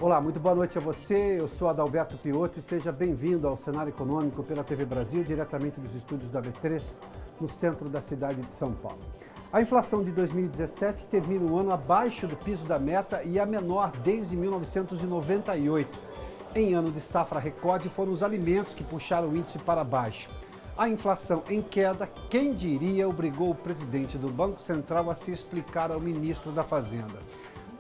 Olá, muito boa noite a você. Eu sou Adalberto Piotto e seja bem-vindo ao Cenário Econômico pela TV Brasil, diretamente dos estúdios da B3, no centro da cidade de São Paulo. A inflação de 2017 termina o ano abaixo do piso da meta e a menor desde 1998. Em ano de safra recorde, foram os alimentos que puxaram o índice para baixo. A inflação em queda, quem diria, obrigou o presidente do Banco Central a se explicar ao ministro da Fazenda.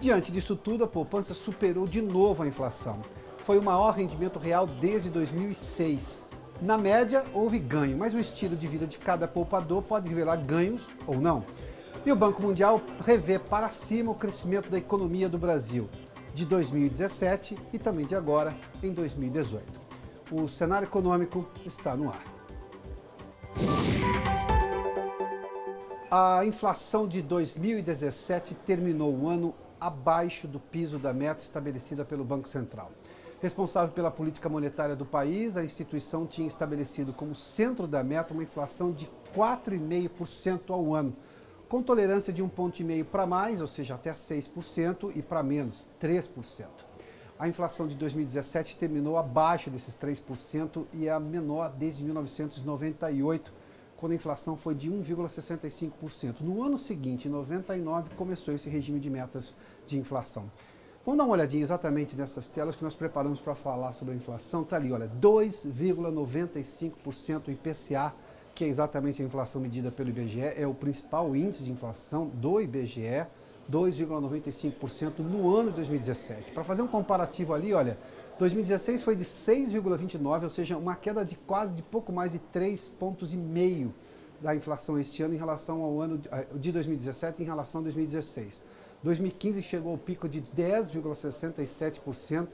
Diante disso tudo, a poupança superou de novo a inflação. Foi o maior rendimento real desde 2006. Na média, houve ganho, mas o estilo de vida de cada poupador pode revelar ganhos ou não. E o Banco Mundial revê para cima o crescimento da economia do Brasil, de 2017 e também de agora, em 2018. O cenário econômico está no ar. A inflação de 2017 terminou o ano abaixo do piso da meta estabelecida pelo Banco Central. Responsável pela política monetária do país, a instituição tinha estabelecido como centro da meta uma inflação de 4,5% ao ano, com tolerância de 1,5 ponto para mais, ou seja, até 6%, e para menos, 3%. A inflação de 2017 terminou abaixo desses 3% e é a menor desde 1998, quando a inflação foi de 1,65%. No ano seguinte, em 99, começou esse regime de metas de inflação. Vamos dar uma olhadinha exatamente nessas telas que nós preparamos para falar sobre a inflação. Está ali, olha, 2,95% IPCA, que é exatamente a inflação medida pelo IBGE, é o principal índice de inflação do IBGE, 2,95% no ano de 2017. Para fazer um comparativo ali, olha, 2016 foi de 6,29, ou seja, uma queda de pouco mais de 3,5 pontos da inflação este ano em relação ao ano de 2017 em relação a 2016. 2015 chegou ao pico de 10,67%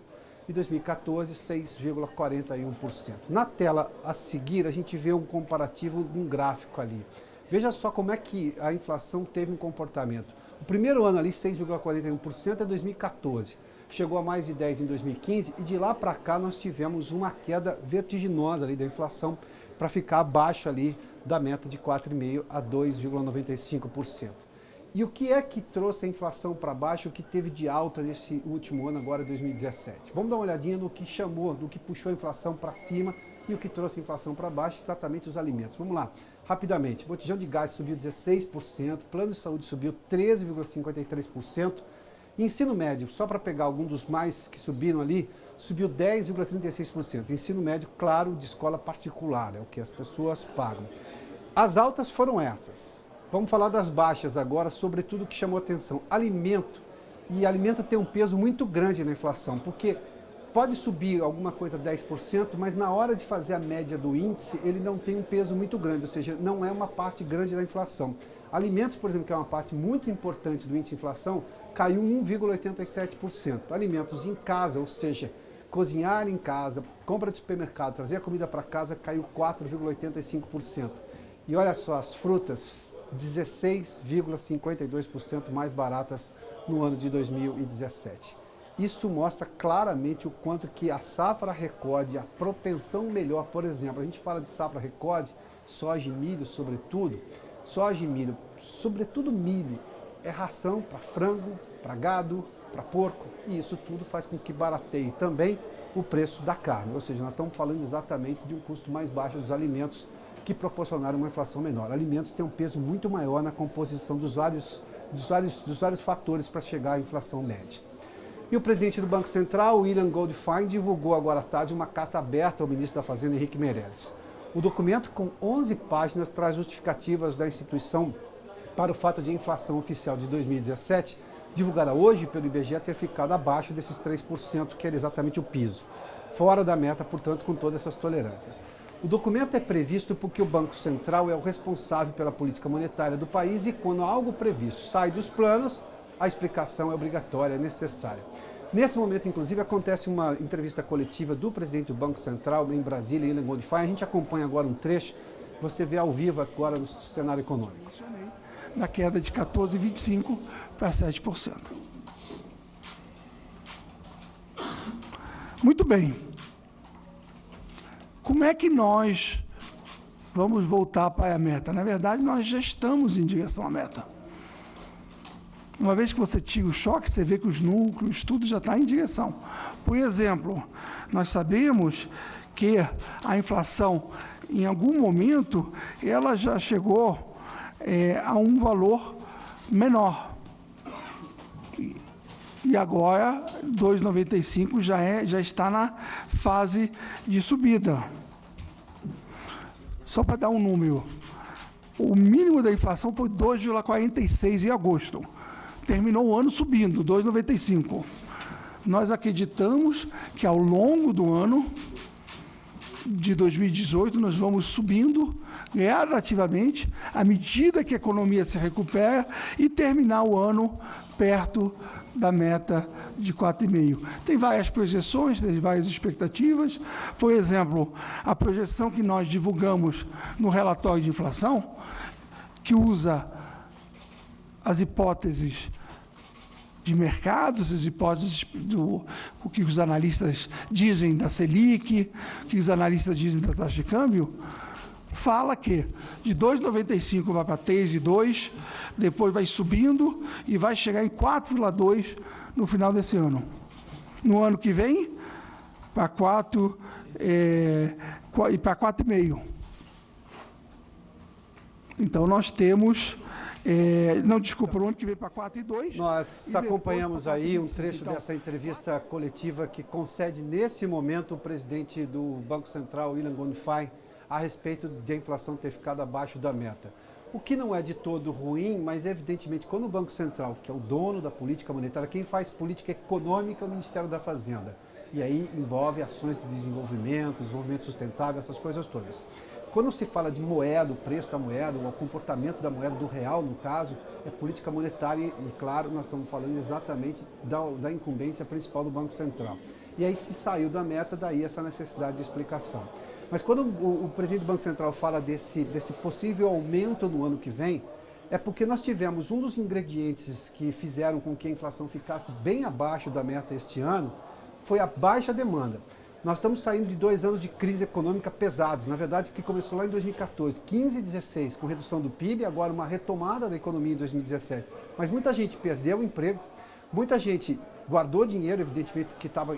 e 2014 6,41%. Na tela a seguir a gente vê um comparativo de um gráfico ali. Veja só como é que a inflação teve um comportamento. O primeiro ano ali, 6,41%, é 2014. Chegou a mais de 10 em 2015 e de lá para cá nós tivemos uma queda vertiginosa ali da inflação para ficar abaixo ali da meta de 4,5% a 2,95%. E o que é que trouxe a inflação para baixo, o que teve de alta nesse último ano, agora 2017? Vamos dar uma olhadinha no que puxou a inflação para cima e o que trouxe a inflação para baixo, exatamente os alimentos. Vamos lá, rapidamente. Botijão de gás subiu 16%, plano de saúde subiu 13,53%, ensino médio, só para pegar algum dos mais que subiram ali, subiu 10,36%. Ensino médio, claro, de escola particular, é o que as pessoas pagam. As altas foram essas. Vamos falar das baixas agora, sobretudo o que chamou atenção. Alimento. E alimento tem um peso muito grande na inflação, porque pode subir alguma coisa 10%, mas na hora de fazer a média do índice, ele não tem um peso muito grande, ou seja, não é uma parte grande da inflação. Alimentos, por exemplo, que é uma parte muito importante do índice de inflação, caiu 1,87%. Alimentos em casa, ou seja, cozinhar em casa, compra de supermercado, trazer a comida para casa, caiu 4,85%. E olha só, as frutas, 16,52% mais baratas no ano de 2017. Isso mostra claramente o quanto que a safra recorde, a propensão melhor, por exemplo, a gente fala de safra recorde, soja e milho sobretudo, milho, é ração para frango, para gado, para porco, e isso tudo faz com que barateie também o preço da carne. Ou seja, nós estamos falando exatamente de um custo mais baixo dos alimentos que proporcionaram uma inflação menor. Alimentos têm um peso muito maior na composição dos vários fatores para chegar à inflação média. E o presidente do Banco Central, William Goldfein, divulgou agora à tarde uma carta aberta ao ministro da Fazenda, Henrique Meirelles. O documento, com 11 páginas, traz justificativas da instituição para o fato de a inflação oficial de 2017, divulgada hoje pelo IBGE, ter ficado abaixo desses 3%, que era exatamente o piso. Fora da meta, portanto, com todas essas tolerâncias. O documento é previsto porque o Banco Central é o responsável pela política monetária do país e quando algo previsto sai dos planos, a explicação é obrigatória, é necessária. Nesse momento, inclusive, acontece uma entrevista coletiva do presidente do Banco Central em Brasília, William Goldfein. A gente acompanha agora um trecho, você vê ao vivo agora no cenário econômico. Na queda de 14,25% para 7%. Muito bem. Como é que nós vamos voltar para a meta? Na verdade, nós já estamos em direção à meta. Uma vez que você tira o choque, você vê que os núcleos, tudo já está em direção. Por exemplo, nós sabemos que a inflação, em algum momento, ela já chegou a um valor menor. E agora, 2,95 já está na fase de subida. Só para dar um número, o mínimo da inflação foi 2,46 em agosto. Terminou o ano subindo, 2,95. Nós acreditamos que ao longo do ano de 2018 nós vamos subindo gradativamente à medida que a economia se recupera e terminar o ano perto da meta de 4,5. Tem várias projeções, tem várias expectativas. Por exemplo, a projeção que nós divulgamos no relatório de inflação, que usa as hipóteses de mercados, as hipóteses do o que os analistas dizem da Selic, o que os analistas dizem da taxa de câmbio, fala que de 2,95 vai para 3,2, depois vai subindo e vai chegar em 4,2 no final desse ano. No ano que vem, para 4 e para 4,5. Então, nós temos... não, desculpa, o ano que vem para 4,2. Nós acompanhamos aí um trecho dessa entrevista coletiva que concede nesse momento o presidente do Banco Central, William Gontfein, a respeito de a inflação ter ficado abaixo da meta. O que não é de todo ruim, mas evidentemente quando o Banco Central, que é o dono da política monetária, quem faz política econômica é o Ministério da Fazenda. E aí envolve ações de desenvolvimento sustentável, essas coisas todas. Quando se fala de moeda, o preço da moeda, o comportamento da moeda, do real no caso, é política monetária e, claro, nós estamos falando exatamente da incumbência principal do Banco Central. E aí se saiu da meta, daí essa necessidade de explicação. Mas quando o presidente do Banco Central fala desse possível aumento no ano que vem, é porque nós tivemos um dos ingredientes que fizeram com que a inflação ficasse bem abaixo da meta este ano, foi a baixa demanda. Nós estamos saindo de 2 anos de crise econômica pesados, na verdade, que começou lá em 2014, 15 e 16, com redução do PIB, agora uma retomada da economia em 2017. Mas muita gente perdeu o emprego, muita gente guardou dinheiro, evidentemente, porque estava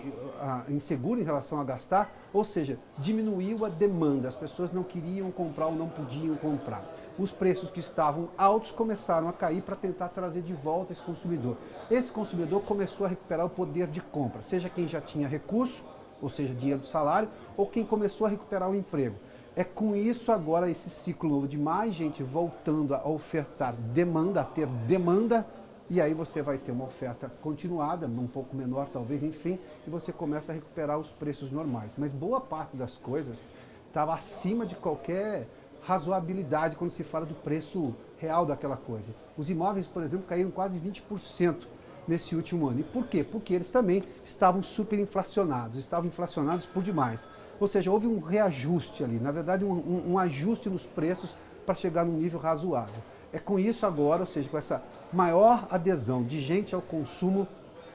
inseguro em relação a gastar, ou seja, diminuiu a demanda, as pessoas não queriam comprar ou não podiam comprar. Os preços que estavam altos começaram a cair para tentar trazer de volta esse consumidor. Esse consumidor começou a recuperar o poder de compra, seja quem já tinha recurso, ou seja, dinheiro do salário, ou quem começou a recuperar o emprego. É com isso agora, esse ciclo novo de mais gente voltando a ofertar demanda, a ter demanda, e aí você vai ter uma oferta continuada, um pouco menor talvez, enfim, e você começa a recuperar os preços normais. Mas boa parte das coisas estava acima de qualquer razoabilidade quando se fala do preço real daquela coisa. Os imóveis, por exemplo, caíram quase 20%. Nesse último ano. E por quê? Porque eles também estavam superinflacionados, estavam inflacionados por demais. Ou seja, houve um reajuste ali, na verdade um ajuste nos preços para chegar num nível razoável. É com isso agora, ou seja, com essa maior adesão de gente ao consumo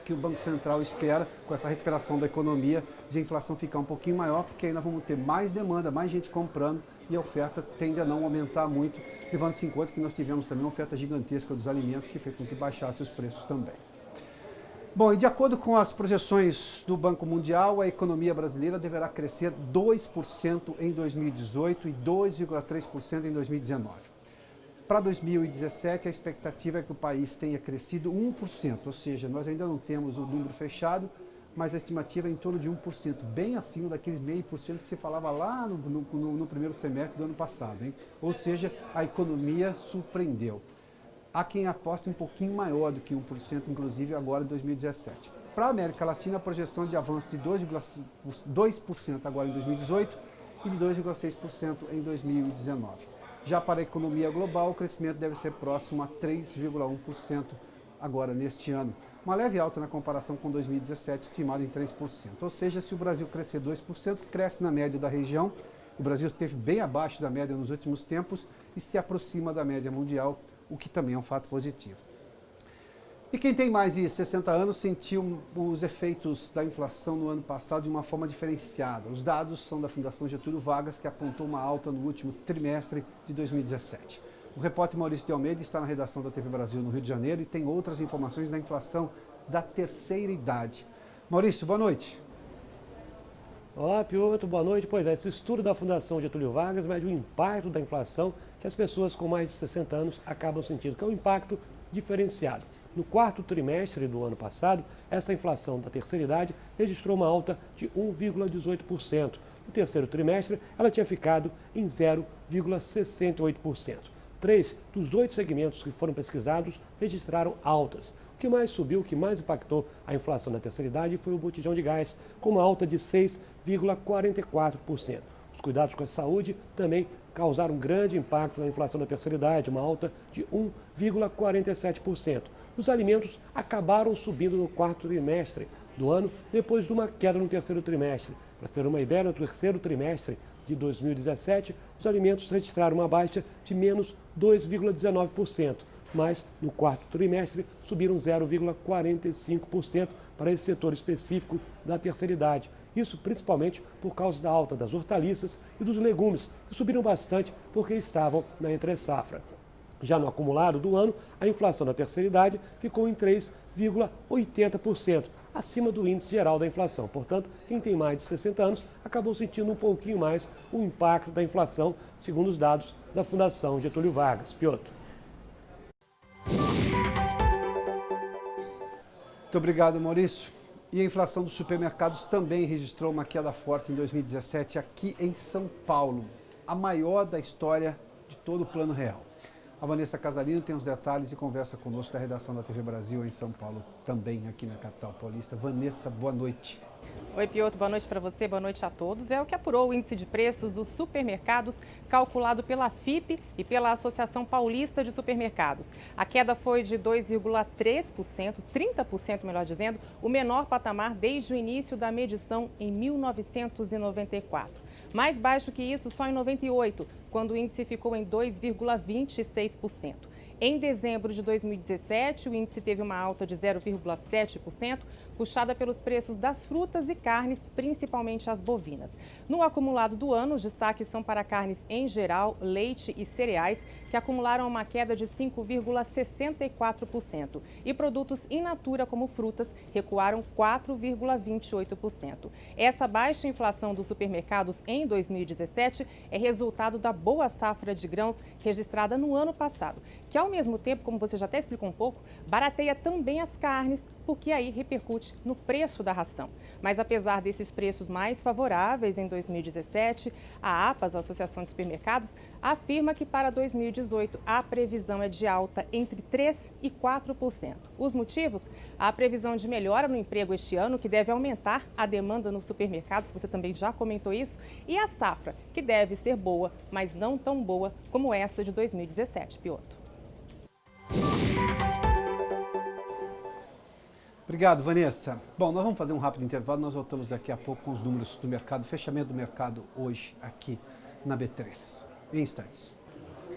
que o Banco Central espera, com essa recuperação da economia, de a inflação ficar um pouquinho maior, porque ainda vamos ter mais demanda, mais gente comprando e a oferta tende a não aumentar muito, levando-se em conta que nós tivemos também uma oferta gigantesca dos alimentos que fez com que baixasse os preços também. Bom, e de acordo com as projeções do Banco Mundial, a economia brasileira deverá crescer 2% em 2018 e 2,3% em 2019. Para 2017, a expectativa é que o país tenha crescido 1%, ou seja, nós ainda não temos o número fechado, mas a estimativa é em torno de 1%, bem acima daqueles 0,5% que se falava lá no primeiro semestre do ano passado, hein? Ou seja, a economia surpreendeu. Há quem aposte um pouquinho maior do que 1%, inclusive agora em 2017. Para a América Latina, a projeção é de avanço de 2% agora em 2018 e de 2,6% em 2019. Já para a economia global, o crescimento deve ser próximo a 3,1% agora neste ano. Uma leve alta na comparação com 2017, estimada em 3%. Ou seja, se o Brasil crescer 2%, cresce na média da região. O Brasil esteve bem abaixo da média nos últimos tempos e se aproxima da média mundial, o que também é um fato positivo. E quem tem mais de 60 anos sentiu os efeitos da inflação no ano passado de uma forma diferenciada. Os dados são da Fundação Getúlio Vargas, que apontou uma alta no último trimestre de 2017. O repórter Maurício de Almeida está na redação da TV Brasil no Rio de Janeiro e tem outras informações da inflação da terceira idade. Maurício, boa noite. Olá, Piotr, boa noite. Pois é, esse estudo da Fundação Getúlio Vargas mede o impacto da inflação que as pessoas com mais de 60 anos acabam sentindo, que é um impacto diferenciado. No quarto trimestre do ano passado, essa inflação da terceira idade registrou uma alta de 1,18%. No terceiro trimestre, ela tinha ficado em 0,68%. 3 dos 8 segmentos que foram pesquisados registraram altas. O que mais subiu, o que mais impactou a inflação da terceira idade foi o botijão de gás, com uma alta de 6,44%. Os cuidados com a saúde também causaram um grande impacto na inflação da terceira idade, uma alta de 1,47%. Os alimentos acabaram subindo no quarto trimestre do ano, depois de uma queda no terceiro trimestre. Para ter uma ideia, no terceiro trimestre de 2017, os alimentos registraram uma baixa de menos 2,19%, mas no quarto trimestre subiram 0,45% para esse setor específico da terceira idade. Isso principalmente por causa da alta das hortaliças e dos legumes, que subiram bastante porque estavam na entre-safra. Já no acumulado do ano, a inflação da terceira idade ficou em 3,80%, acima do índice geral da inflação. Portanto, quem tem mais de 60 anos acabou sentindo um pouquinho mais o impacto da inflação, segundo os dados da Fundação Getúlio Vargas. Piotr. Muito obrigado, Maurício. E a inflação dos supermercados também registrou uma queda forte em 2017 aqui em São Paulo, a maior da história de todo o Plano Real. A Vanessa Casalino tem os detalhes e conversa conosco da redação da TV Brasil em São Paulo, também aqui na capital paulista. Vanessa, boa noite. Oi, Piotr, boa noite para você, boa noite a todos. É o que apurou o índice de preços dos supermercados calculado pela FIPE e pela Associação Paulista de Supermercados. A queda foi de 2,3%, 30% melhor dizendo, o menor patamar desde o início da medição em 1994. Mais baixo que isso só em 98, quando o índice ficou em 2,26%. Em dezembro de 2017, o índice teve uma alta de 0,7%, puxada pelos preços das frutas e carnes, principalmente as bovinas. No acumulado do ano, os destaques são para carnes em geral, leite e cereais, que acumularam uma queda de 5,64%. E produtos in natura, como frutas, recuaram 4,28%. Essa baixa inflação dos supermercados em 2017 é resultado da boa safra de grãos registrada no ano passado, que ao mesmo tempo, como você já até explicou um pouco, barateia também as carnes, porque aí repercute no preço da ração. Mas apesar desses preços mais favoráveis em 2017, a APAS, a Associação de Supermercados, afirma que para 2018 a previsão é de alta entre 3% e 4%. Os motivos? A previsão de melhora no emprego este ano, que deve aumentar a demanda nos supermercados, você também já comentou isso, e a safra, que deve ser boa, mas não tão boa como essa de 2017, Piotr. Obrigado, Vanessa. Bom, nós vamos fazer um rápido intervalo, nós voltamos daqui a pouco com os números do mercado, fechamento do mercado hoje aqui na B3, em instantes.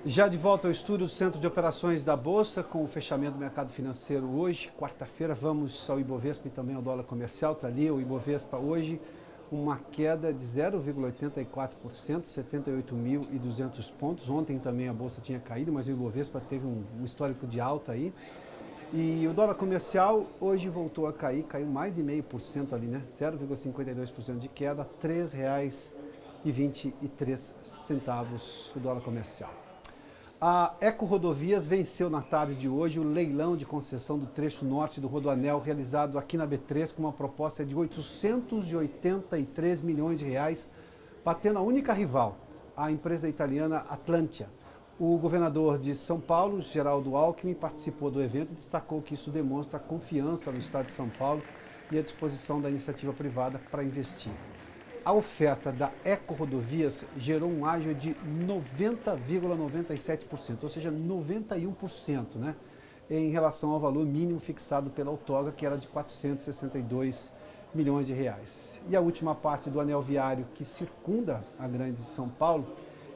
Já de volta ao estúdio do Centro de Operações da Bolsa, com o fechamento do mercado financeiro hoje, quarta-feira, vamos ao Ibovespa e também ao dólar comercial, está ali o Ibovespa hoje, uma queda de 0,84%, 78.200 pontos. Ontem também a Bolsa tinha caído, mas o Ibovespa teve um histórico de alta aí. E o dólar comercial hoje voltou a cair, caiu mais de 0,5% ali, né? 0,52% de queda, R$ 3,23 o dólar comercial. A Eco Rodovias venceu na tarde de hoje o leilão de concessão do trecho norte do Rodoanel realizado aqui na B3 com uma proposta de 883 milhões de reais, batendo a única rival, a empresa italiana Atlantia. O governador de São Paulo, Geraldo Alckmin, participou do evento e destacou que isso demonstra a confiança no estado de São Paulo e a disposição da iniciativa privada para investir. A oferta da Eco Rodovias gerou um ágio de 90,97%, ou seja, 91%, né, em relação ao valor mínimo fixado pela outorga, que era de 462 milhões de reais. E a última parte do anel viário que circunda a Grande São Paulo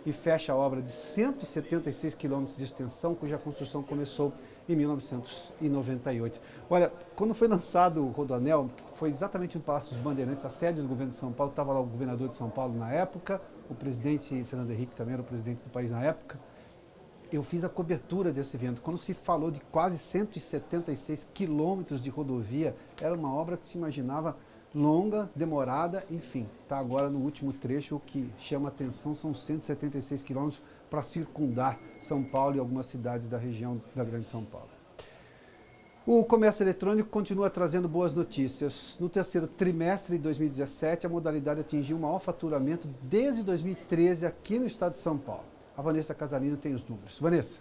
e fecha a obra de 176 quilômetros de extensão, cuja construção começou em 1998. Olha, quando foi lançado o Rodoanel, foi exatamente no Palácio dos Bandeirantes, a sede do governo de São Paulo, estava lá o governador de São Paulo na época, o presidente Fernando Henrique também era o presidente do país na época. Eu fiz a cobertura desse evento. Quando se falou de quase 176 quilômetros de rodovia, era uma obra que se imaginava longa, demorada, enfim. Está agora no último trecho. O que chama atenção são 176 quilômetros para circundar São Paulo e algumas cidades da região da Grande São Paulo. O comércio eletrônico continua trazendo boas notícias. No terceiro trimestre de 2017, a modalidade atingiu o maior faturamento desde 2013 aqui no estado de São Paulo. A Vanessa Casalino tem os números. Vanessa.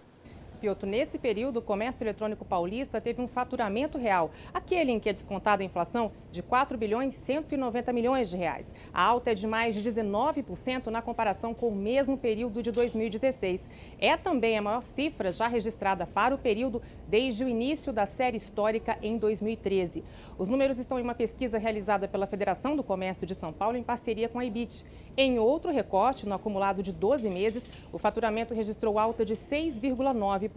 Piotr, nesse período, o comércio eletrônico paulista teve um faturamento real, aquele em que é descontada a inflação, de 4 bilhões 190 milhões de reais. A alta é de mais de 19% na comparação com o mesmo período de 2016. É também a maior cifra já registrada para o período desde o início da série histórica em 2013. Os números estão em uma pesquisa realizada pela Federação do Comércio de São Paulo em parceria com a Ibit. Em outro recorte, no acumulado de 12 meses, o faturamento registrou alta de 6,9%.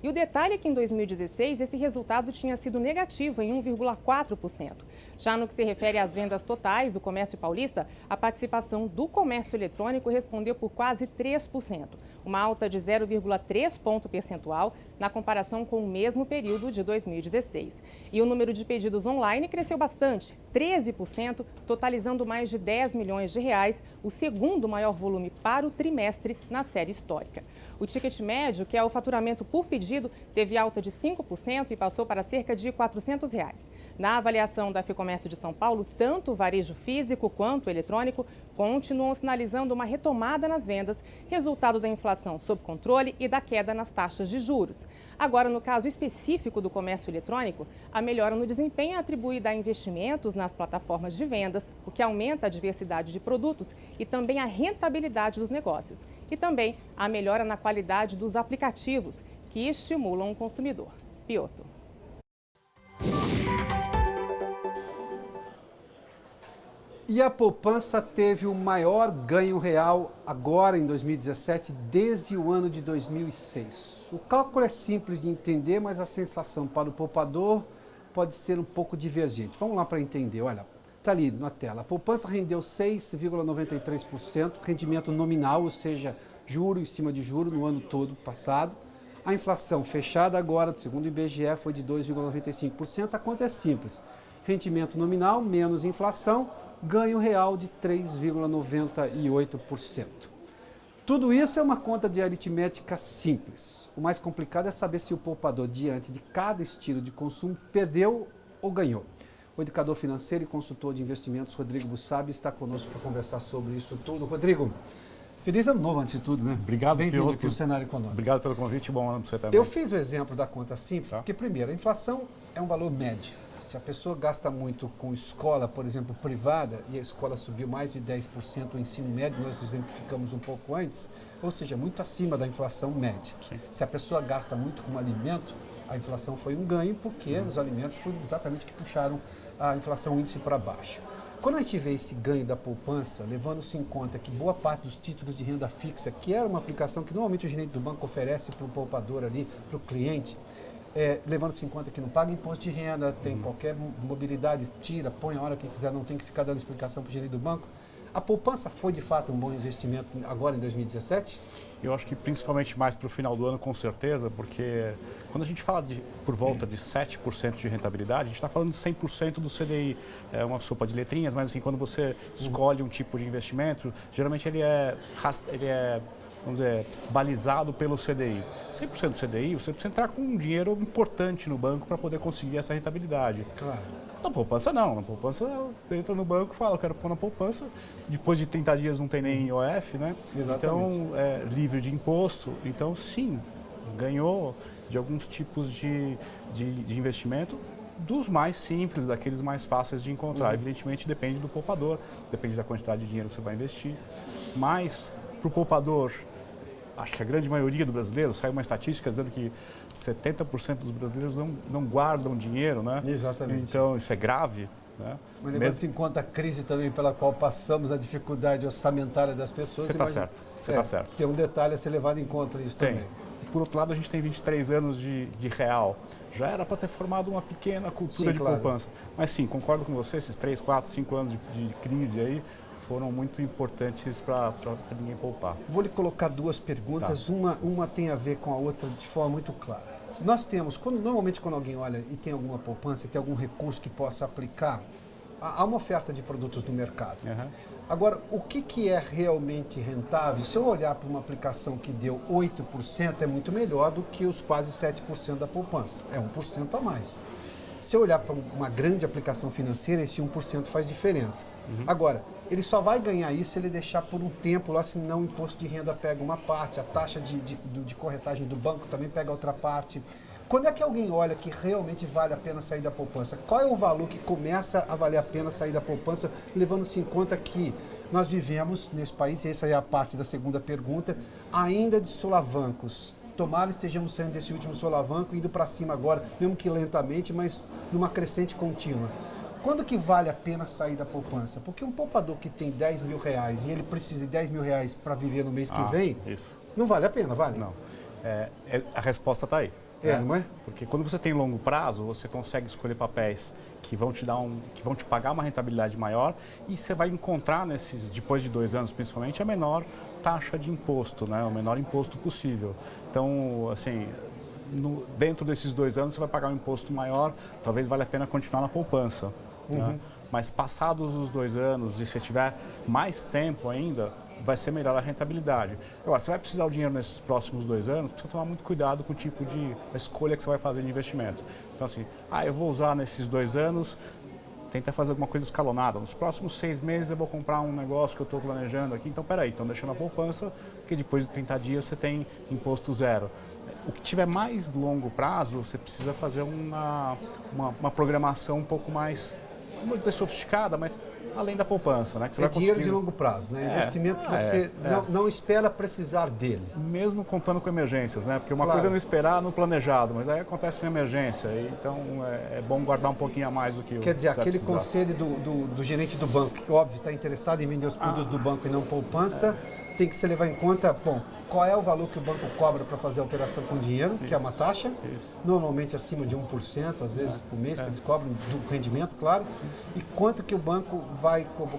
E o detalhe é que em 2016 esse resultado tinha sido negativo em 1,4%. Já no que se refere às vendas totais do comércio paulista, a participação do comércio eletrônico respondeu por quase 3%, uma alta de 0,3 ponto percentual na comparação com o mesmo período de 2016. E o número de pedidos online cresceu bastante, 13%, totalizando mais de 10 milhões de reais, o segundo maior volume para o trimestre na série histórica. O ticket médio, que é o faturamento por pedido, teve alta de 5% e passou para cerca de R$ 400. Na avaliação da Ficomércio de São Paulo, tanto o varejo físico quanto o eletrônico continuam sinalizando uma retomada nas vendas, resultado da inflação sob controle e da queda nas taxas de juros. Agora, no caso específico do comércio eletrônico, a melhora no desempenho é atribuída a investimentos nas plataformas de vendas, o que aumenta a diversidade de produtos e também a rentabilidade dos negócios. E também a melhora na qualidade dos aplicativos, que estimulam o consumidor. Piotr. E a poupança teve o maior ganho real agora em 2017, desde o ano de 2006. O cálculo é simples de entender, mas a sensação para o poupador pode ser um pouco divergente. Vamos lá para entender, olha, está ali na tela. A poupança rendeu 6,93%, rendimento nominal, ou seja, juro em cima de juro no ano todo passado. A inflação fechada agora, segundo o IBGE, foi de 2,95%. A conta é simples. Rendimento nominal menos inflação, ganho real de 3,98%. Tudo isso é uma conta de aritmética simples. O mais complicado é saber se o poupador, diante de cada estilo de consumo, perdeu ou ganhou. O educador financeiro e consultor de investimentos, Rodrigo Bussabi, está conosco para conversar sobre isso tudo. Rodrigo, feliz ano novo antes de tudo, né? Obrigado, bem-vindo aqui ao cenário econômico. Obrigado pelo convite, bom ano para você também. Eu fiz o exemplo da conta simples, porque primeiro, a inflação é um valor médio. Se a pessoa gasta muito com escola, por exemplo, privada, e a escola subiu mais de 10% o ensino médio, nós exemplificamos um pouco antes, ou seja, muito acima da inflação média. Sim. Se a pessoa gasta muito com alimento, a inflação foi um ganho, porque os alimentos foram exatamente que puxaram a inflação índice para baixo. Quando a gente vê esse ganho da poupança, levando-se em conta que boa parte dos títulos de renda fixa, que era uma aplicação que normalmente o gerente do banco oferece para o poupador ali, para o cliente, levando-se em conta que não paga imposto de renda, tem qualquer mobilidade, tira, põe a hora que quiser, não tem que ficar dando explicação para o gerente do banco. A poupança foi de fato um bom investimento agora em 2017? Eu acho que principalmente mais para o final do ano, com certeza, porque quando a gente fala de por volta de 7% de rentabilidade, a gente está falando de 100% do CDI. É uma sopa de letrinhas, mas assim, quando você escolhe um tipo de investimento, geralmente ele é vamos dizer, balizado pelo CDI. 100% do CDI, você precisa entrar com um dinheiro importante no banco para poder conseguir essa rentabilidade. Claro. Na poupança não, na poupança entra no banco e fala, eu quero pôr na poupança, depois de 30 dias não tem nem IOF, né? Exatamente. Então, é livre de imposto, então sim, ganhou de alguns tipos de investimento, dos mais simples, daqueles mais fáceis de encontrar. Evidentemente depende do poupador, depende da quantidade de dinheiro que você vai investir, mas para o poupador, acho que a grande maioria do brasileiro, saiu uma estatística dizendo que 70% dos brasileiros não guardam dinheiro, né? Exatamente. Então, isso é grave, né? Mas levando-se em conta a crise também pela qual passamos, a dificuldade orçamentária das pessoas. Você está certo, você está certo. Tem um detalhe a ser levado em conta nisso também. por outro lado, a gente tem 23 anos de real. Já era para ter formado uma pequena cultura de poupança. Mas sim, concordo com você, esses 3, 4, 5 anos de crise aí foram muito importantes para ninguém poupar. Vou lhe colocar duas perguntas, tá. Uma tem a ver com a outra de forma muito clara. Nós temos, normalmente quando alguém olha e tem alguma poupança, tem algum recurso que possa aplicar, há uma oferta de produtos no mercado. Uhum. Agora, o que é realmente rentável? Se eu olhar para uma aplicação que deu 8%, é muito melhor do que os quase 7% da poupança. É 1% a mais. Se eu olhar para uma grande aplicação financeira, esse 1% faz diferença. Uhum. Agora, ele só vai ganhar isso se ele deixar por um tempo lá, senão o imposto de renda pega uma parte, a taxa de corretagem do banco também pega outra parte. Quando é que alguém olha que realmente vale a pena sair da poupança? Qual é o valor que começa a valer a pena sair da poupança, levando-se em conta que nós vivemos nesse país, e essa é a parte da segunda pergunta, ainda de solavancos. Tomara estejamos saindo desse último solavanco, indo para cima agora, mesmo que lentamente, mas numa crescente contínua. Quando que vale a pena sair da poupança? Porque um poupador que tem 10 mil reais e ele precisa de 10 mil reais para viver no mês que vem, não vale a pena, vale? Não. A resposta está aí. Não é? Porque quando você tem longo prazo, você consegue escolher papéis que vão te pagar uma rentabilidade maior e você vai encontrar depois de 2 anos principalmente, a menor taxa de imposto, né? O menor imposto possível. Então, assim, dentro desses 2 anos você vai pagar um imposto maior, talvez valha a pena continuar na poupança. Uhum. Né? Mas passados os 2 anos e se tiver mais tempo ainda, vai ser melhor a rentabilidade. Agora, você vai precisar do dinheiro nesses próximos 2 anos, precisa tomar muito cuidado com o tipo de escolha que você vai fazer de investimento. Então, assim, eu vou usar nesses 2 anos, tenta fazer alguma coisa escalonada. Nos próximos 6 meses eu vou comprar um negócio que eu estou planejando aqui, então peraí, então deixando a poupança, porque depois de 30 dias você tem imposto zero. O que tiver mais longo prazo, você precisa fazer uma programação um pouco mais, não vou dizer sofisticada, mas além da poupança, né? Que você vai dinheiro de longo prazo, né? Investimento que você não espera precisar dele. Mesmo contando com emergências, né? Porque uma coisa é não esperar no planejado, mas aí acontece uma emergência, então é bom guardar um pouquinho a mais do que Quer dizer, aquele conselho do gerente do banco, que óbvio está interessado em vender os produtos do banco e não poupança, tem que se levar em conta, qual é o valor que o banco cobra para fazer a operação com dinheiro, que é uma taxa, normalmente acima de 1%, às vezes por mês, que eles cobram do rendimento, claro, e quanto que o banco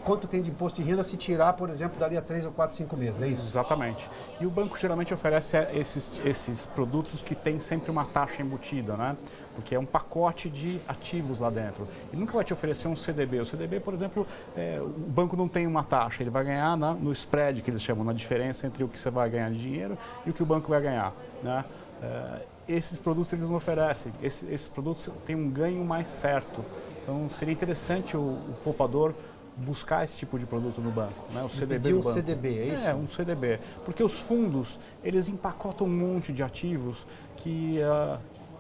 quanto tem de imposto de renda se tirar, por exemplo, dali a 3 ou 4, 5 meses, é isso? Exatamente. E o banco geralmente oferece esses produtos que tem sempre uma taxa embutida, né? Porque é um pacote de ativos lá dentro. Ele nunca vai te oferecer um CDB. O CDB, por exemplo, o banco não tem uma taxa, ele vai ganhar no spread, que eles chamam, na diferença entre o que você vai ganhar de dinheiro e o que o banco vai ganhar, né? Esses produtos eles não oferecem, esses produtos têm um ganho mais certo. Então seria interessante o poupador buscar esse tipo de produto no banco, né? O CDB do banco. CDB, é isso? Um CDB. Porque os fundos, eles empacotam um monte de ativos que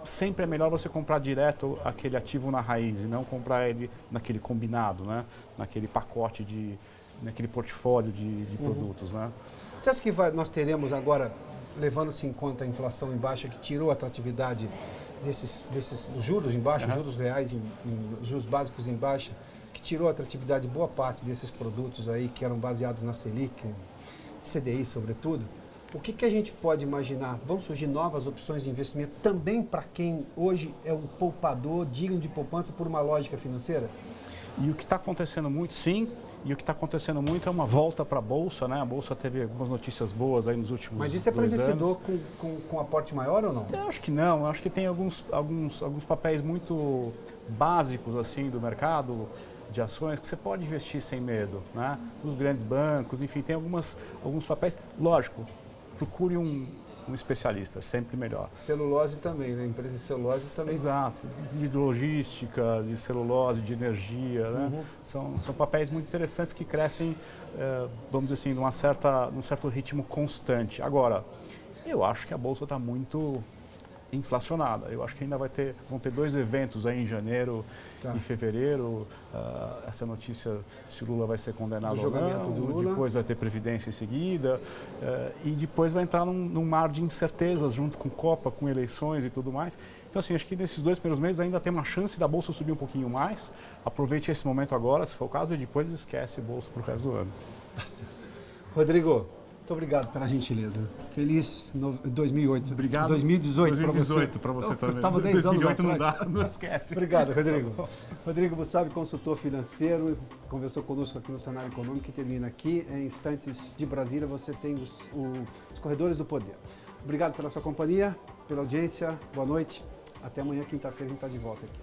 sempre é melhor você comprar direto aquele ativo na raiz e não comprar ele naquele combinado, né? Naquele pacote, naquele portfólio de produtos, né? Você acha que nós teremos agora, levando-se em conta a inflação em baixa, que tirou a atratividade desses juros em baixa, juros reais, juros básicos em baixa, que tirou a atratividade de boa parte desses produtos aí que eram baseados na Selic, CDI sobretudo? O que a gente pode imaginar? Vão surgir novas opções de investimento também para quem hoje é um poupador digno de poupança por uma lógica financeira? E o que está acontecendo muito, sim, e o que está acontecendo muito é uma volta para a Bolsa, né? A Bolsa teve algumas notícias boas aí nos últimos 2 anos. Mas isso é para investidor com aporte maior ou não? Eu acho que não, eu acho que tem alguns papéis muito básicos assim do mercado de ações que você pode investir sem medo, né? Os grandes bancos, enfim, tem alguns papéis, lógico, procure um especialista, sempre melhor. Celulose também, né? Empresa de celulose também. Exato, de logística, de celulose, de energia, né? São papéis muito interessantes que crescem, vamos dizer assim, num certo ritmo constante. Agora, eu acho que a Bolsa está muito inflacionada. Eu acho que ainda vão ter 2 eventos aí em janeiro e fevereiro. Essa notícia se o Lula vai ser condenado ou não, depois vai ter Previdência em seguida, e depois vai entrar num mar de incertezas junto com Copa, com eleições e tudo mais. Então, assim, acho que nesses 2 primeiros meses ainda tem uma chance da Bolsa subir um pouquinho mais. Aproveite esse momento agora, se for o caso, e depois esquece a Bolsa para o resto do ano. Rodrigo, Muito obrigado pela gentileza. Feliz 2008. Obrigado. 2018 para você também. Estava 10 anos 2008 não atrás. dá, não esquece. Obrigado, Rodrigo. Rodrigo Bussabi, consultor financeiro, conversou conosco aqui no Cenário Econômico, que termina aqui. Em instantes de Brasília, você tem os corredores do poder. Obrigado pela sua companhia, pela audiência. Boa noite. Até amanhã, quinta-feira, a gente está de volta aqui.